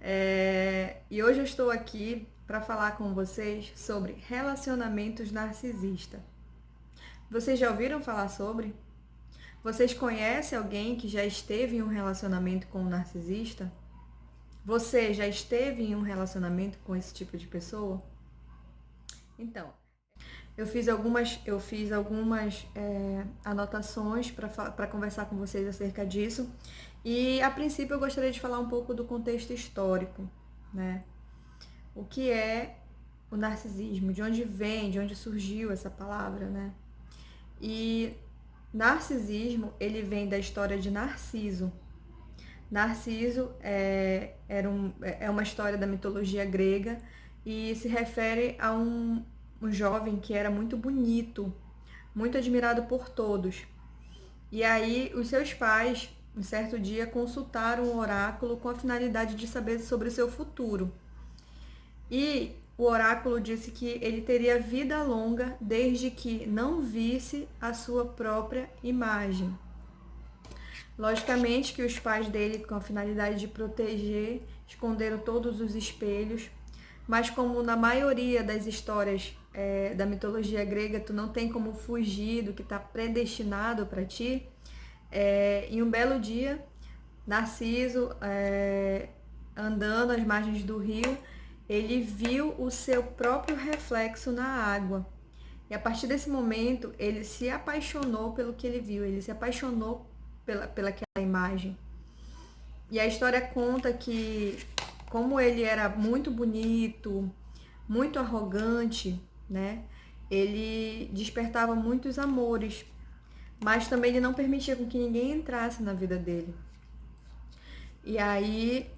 E hoje eu estou aqui para falar com vocês sobre relacionamentos narcisistas. Vocês já ouviram falar sobre? Vocês conhecem alguém que já esteve em um relacionamento com um narcisista? Você já esteve em um relacionamento com esse tipo de pessoa? Então, eu fiz algumas anotações para conversar com vocês acerca disso. E a princípio eu gostaria de falar um pouco do contexto histórico, né? O que é o narcisismo, de onde vem, de onde surgiu essa palavra, né? E narcisismo, ele vem da história de Narciso. Narciso é uma história da mitologia grega e se refere a um jovem que era muito bonito, muito admirado por todos. E aí os seus pais, um certo dia, consultaram o oráculo com a finalidade de saber sobre o seu futuro. E o oráculo disse que ele teria vida longa desde que não visse a sua própria imagem. Logicamente que os pais dele, com a finalidade de proteger, esconderam todos os espelhos, mas como na maioria das histórias da mitologia grega, tu não tem como fugir do que está predestinado para ti, em um belo dia, Narciso, andando às margens do rio, ele viu o seu próprio reflexo na água. E a partir desse momento, ele se apaixonou pelo que ele viu, ele se apaixonou pelaquela imagem. E a história conta que, como ele era muito bonito, muito arrogante, né? Ele despertava muitos amores, mas também ele não permitia com que ninguém entrasse na vida dele. E aí,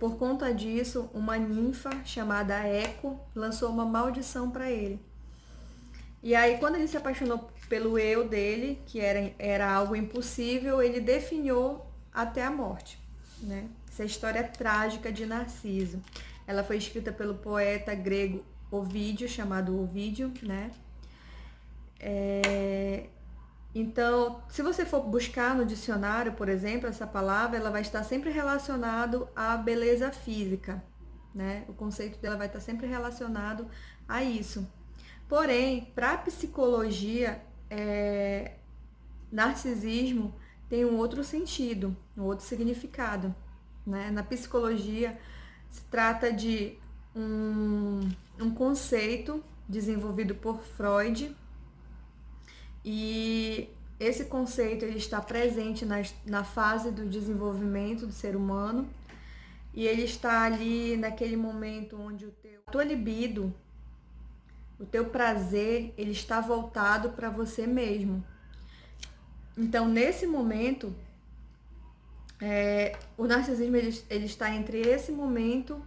por conta disso, uma ninfa chamada Eco lançou uma maldição para ele. E aí, quando ele se apaixonou pelo eu dele, que era algo impossível, ele definhou até a morte, né? Essa é a história trágica de Narciso. Ela foi escrita pelo poeta grego Ovídio, chamado Ovídio, né? Então, se você for buscar no dicionário, por exemplo, essa palavra, ela vai estar sempre relacionado à beleza física, né? O conceito dela vai estar sempre relacionado a isso. Porém, para a psicologia, narcisismo tem um outro sentido, um outro significado, né? Na psicologia, se trata de um conceito desenvolvido por Freud, e esse conceito ele está presente na fase do desenvolvimento do ser humano, e ele está ali naquele momento onde a tua libido, o teu prazer, ele está voltado para você mesmo. Então, nesse momento, o narcisismo ele está entre esse momento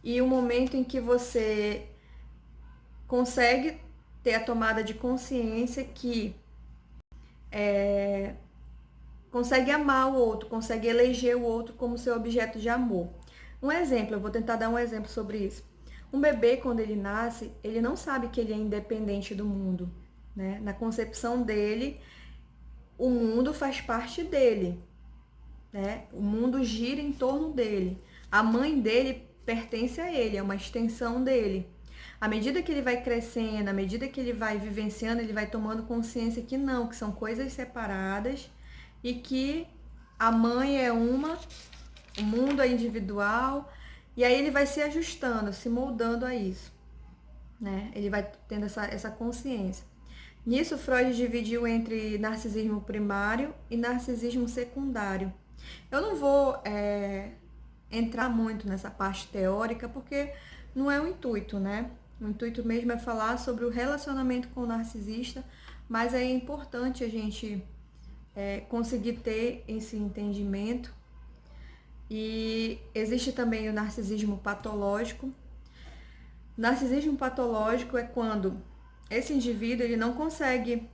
e o momento em que você consegue ter a tomada de consciência que consegue amar o outro, consegue eleger o outro como seu objeto de amor. Um exemplo, eu vou tentar dar um exemplo sobre isso. Um bebê, quando ele nasce, ele não sabe que ele é independente do mundo, né? Na concepção dele, o mundo faz parte dele, né? O mundo gira em torno dele. A mãe dele pertence a ele, é uma extensão dele. À medida que ele vai crescendo, à medida que ele vai vivenciando, ele vai tomando consciência que não, que são coisas separadas e que a mãe é uma, o mundo é individual, e aí ele vai se ajustando, se moldando a isso, né? Ele vai tendo essa consciência. Nisso, Freud dividiu entre narcisismo primário e narcisismo secundário. Eu não vou entrar muito nessa parte teórica, porque não é o intuito, né? O intuito mesmo é falar sobre o relacionamento com o narcisista, mas é importante a gente conseguir ter esse entendimento. E existe também o narcisismo patológico. Narcisismo patológico é quando esse indivíduo ele não consegue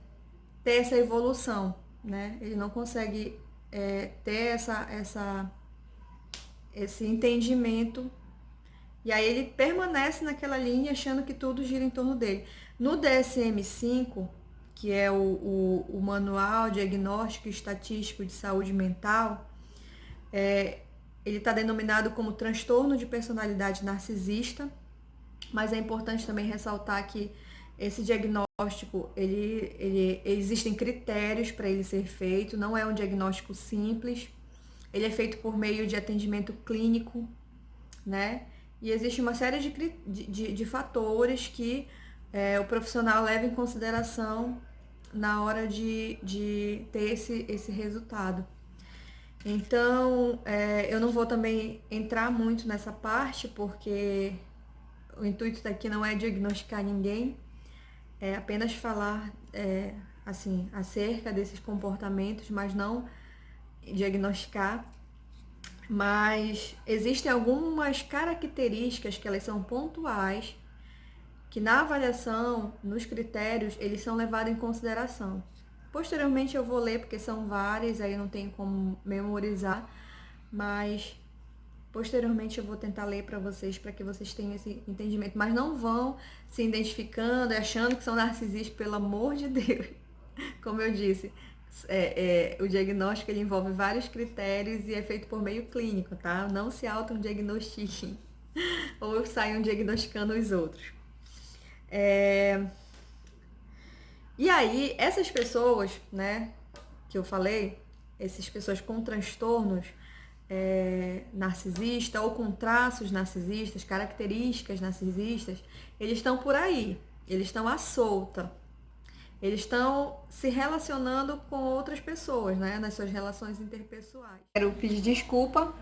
ter essa evolução, né? Ele não consegue ter esse entendimento, e aí ele permanece naquela linha achando que tudo gira em torno dele. No DSM-5, que é o Manual Diagnóstico e Estatístico de Saúde Mental, ele está denominado como transtorno de personalidade narcisista, mas é importante também ressaltar que esse diagnóstico, existem critérios para ele ser feito, não é um diagnóstico simples, ele é feito por meio de atendimento clínico, né? E existe uma série de fatores que o profissional leva em consideração na hora de ter esse resultado. Então, eu não vou também entrar muito nessa parte, porque o intuito daqui não é diagnosticar ninguém, é apenas falar assim, acerca desses comportamentos, mas não diagnosticar. Mas existem algumas características que elas são pontuais, que na avaliação, nos critérios, eles são levados em consideração. Posteriormente eu vou ler, porque são várias, aí não tenho como memorizar, mas posteriormente eu vou tentar ler para que vocês tenham esse entendimento. Mas não vão se identificando, achando que são narcisistas, pelo amor de Deus. Como eu disse, o diagnóstico ele envolve vários critérios e é feito por meio clínico, tá? Não se autodiagnostiquem ou saiam diagnosticando os outros. E aí, essas pessoas, né, que eu falei, essas pessoas com transtornos narcisistas ou com traços narcisistas, características narcisistas, eles estão por aí, eles estão à solta. Eles estão se relacionando com outras pessoas, né, nas suas relações interpessoais. Quero pedir desculpa,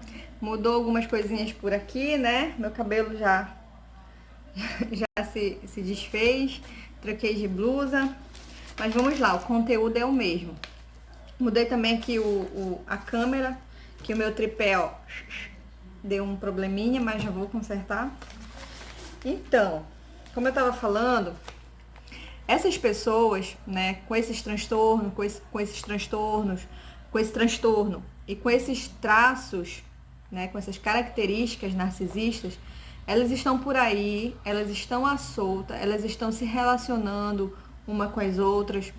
mudou algumas coisinhas por aqui, né, meu cabelo já se desfez, troquei de blusa, mas vamos lá, o conteúdo é o mesmo. Mudei também aqui a câmera, que o meu tripé, ó, deu um probleminha, mas já vou consertar. Então, como eu estava falando, essas pessoas, né, com esses transtornos, com esse transtorno e com esses traços, né, com essas características narcisistas, elas estão por aí, elas estão à solta, elas estão se relacionando uma com as outras,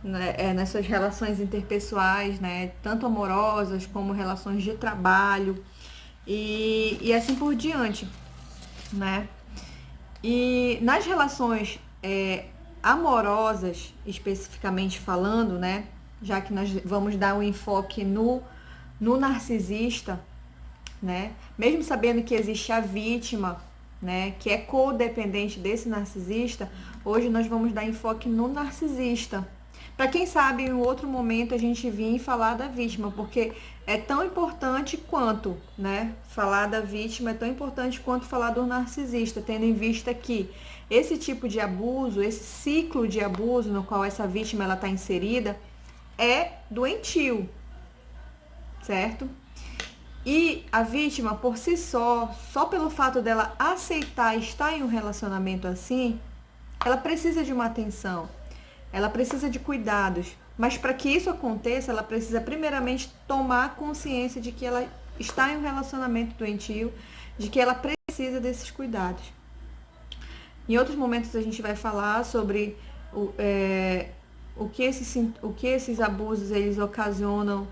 né, nas suas relações interpessoais, né, tanto amorosas como relações de trabalho e assim por diante, né? E nas relações amorosas, especificamente falando, né, já que nós vamos dar um enfoque no narcisista, né, mesmo sabendo que existe a vítima, né, que é codependente desse narcisista, hoje nós vamos dar enfoque no narcisista. Para quem sabe, em outro momento a gente vir falar da vítima, porque é tão importante quanto, né, falar da vítima é tão importante quanto falar do narcisista, tendo em vista que esse tipo de abuso, esse ciclo de abuso no qual essa vítima ela está inserida, é doentio, certo? E a vítima, por si só pelo fato dela aceitar estar em um relacionamento assim, ela precisa de uma atenção, ela precisa de cuidados. Mas para que isso aconteça, ela precisa primeiramente tomar consciência de que ela está em um relacionamento doentio, de que ela precisa desses cuidados. Em outros momentos a gente vai falar sobre o que esses abusos eles ocasionam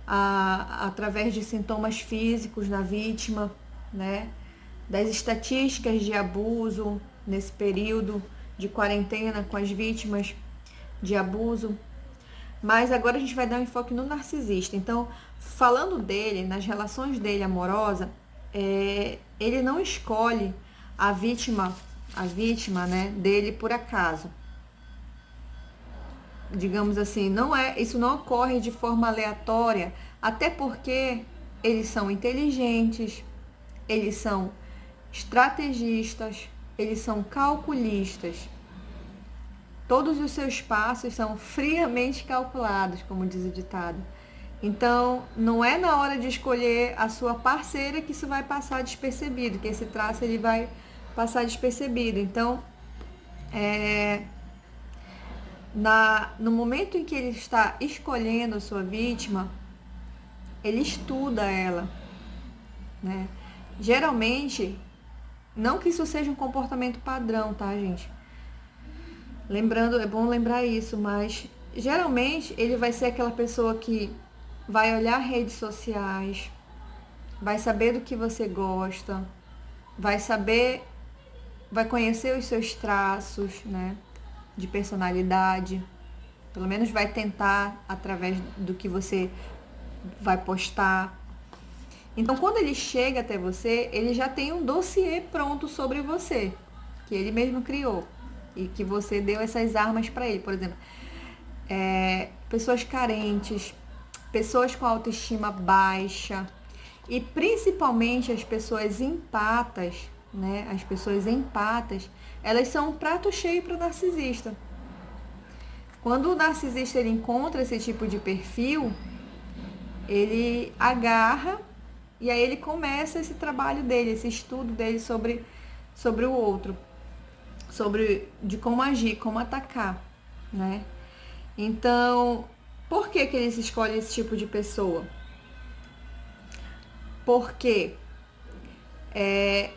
através de sintomas físicos na vítima, né? Das estatísticas de abuso nesse período de quarentena com as vítimas de abuso. Mas agora a gente vai dar um enfoque no narcisista. Então, falando dele, nas relações dele amorosa, ele não escolhe a vítima, né, dele por acaso. Digamos assim, isso não ocorre de forma aleatória, até porque eles são inteligentes, eles são estrategistas, eles são calculistas. Todos os seus passos são friamente calculados, como diz o ditado. Então, não é na hora de escolher a sua parceira que isso vai passar despercebido, que esse traço ele vai passar despercebido. Então, no momento em que ele está escolhendo a sua vítima, ele estuda ela, né? Geralmente, não que isso seja um comportamento padrão, tá, gente? Lembrando, é bom lembrar isso, mas geralmente ele vai ser aquela pessoa que vai olhar redes sociais, vai saber do que você gosta, vai conhecer os seus traços, né, de personalidade. Pelo menos vai tentar através do que você vai postar. Então, quando ele chega até você, ele já tem um dossiê pronto sobre você, que ele mesmo criou e que você deu essas armas para ele. Por exemplo, pessoas carentes, pessoas com autoestima baixa e principalmente as pessoas empatas, né? As pessoas empatas, elas são um prato cheio para o narcisista. Quando o narcisista ele encontra esse tipo de perfil, ele agarra e aí ele começa esse trabalho dele, esse estudo dele sobre o outro, de como agir, como atacar, né? Então, por que eles escolhem esse tipo de pessoa? Porque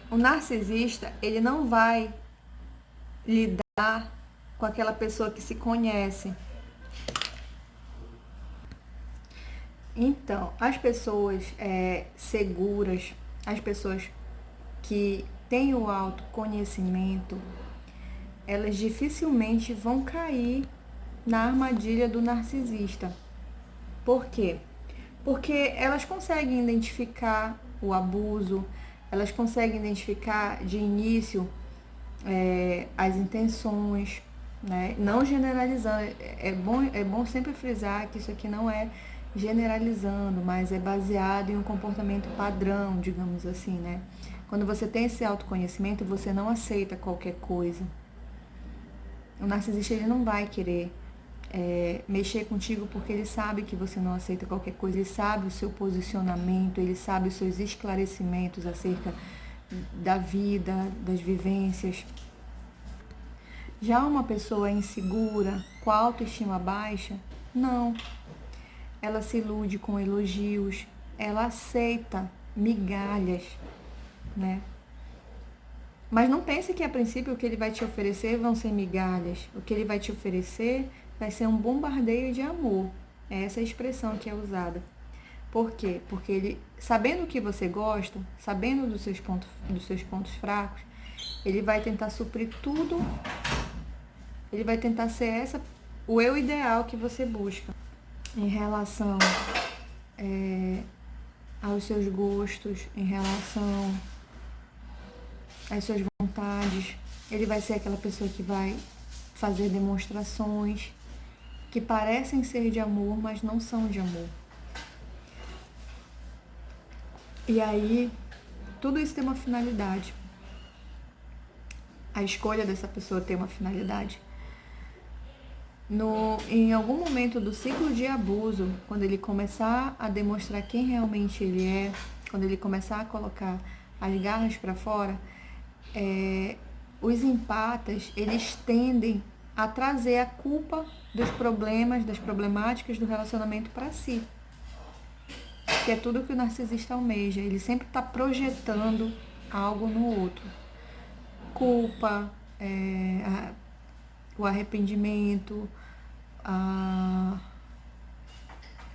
o narcisista, ele não vai lidar com aquela pessoa que se conhece. Então, as pessoas seguras, as pessoas que têm o autoconhecimento, elas dificilmente vão cair na armadilha do narcisista. Por quê? Porque elas conseguem identificar o abuso, elas conseguem identificar de início as intenções, né? Não generalizando. É bom sempre frisar que isso aqui não é generalizando, mas é baseado em um comportamento padrão, digamos assim, né? Quando você tem esse autoconhecimento, você não aceita qualquer coisa. O narcisista, ele não vai querer mexer contigo porque ele sabe que você não aceita qualquer coisa, ele sabe o seu posicionamento, ele sabe os seus esclarecimentos acerca da vida, das vivências. Já uma pessoa insegura, com a autoestima baixa, não. Ela se ilude com elogios, ela aceita migalhas, né? Mas não pense que a princípio o que ele vai te oferecer vão ser migalhas. O que ele vai te oferecer vai ser um bombardeio de amor. É essa a expressão que é usada. Por quê? Porque ele, sabendo o que você gosta, sabendo dos seus pontos fracos, ele vai tentar suprir tudo. Ele vai tentar ser o eu ideal que você busca em relação aos seus gostos, em relação às suas vontades. Ele vai ser aquela pessoa que vai fazer demonstrações que parecem ser de amor, mas não são de amor. E aí, tudo isso tem uma finalidade. A escolha dessa pessoa tem uma finalidade. Em algum momento do ciclo de abuso, quando ele começar a demonstrar quem realmente ele é, quando ele começar a colocar as garras para fora, os empatas, eles tendem a trazer a culpa dos problemas, das problemáticas do relacionamento para si. Que é tudo que o narcisista almeja. Ele sempre está projetando algo no outro. Culpa, o arrependimento,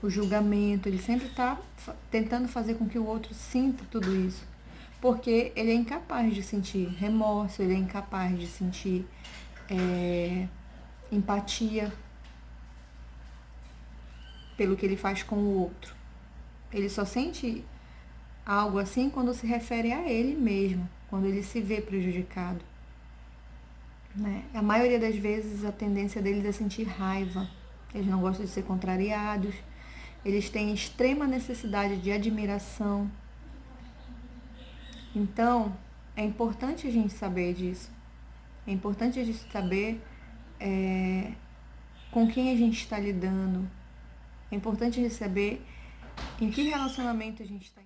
o julgamento. Ele sempre está tentando fazer com que o outro sinta tudo isso. Porque ele é incapaz de sentir remorso, ele é incapaz de sentir empatia pelo que ele faz com o outro. Ele só sente algo assim quando se refere a ele mesmo, quando ele se vê prejudicado. Né? A maioria das vezes a tendência deles é sentir raiva. Eles não gostam de ser contrariados. Eles têm extrema necessidade de admiração. Então, é importante a gente saber disso. É importante a gente saber com quem a gente está lidando. É importante a gente saber em que relacionamento a gente está.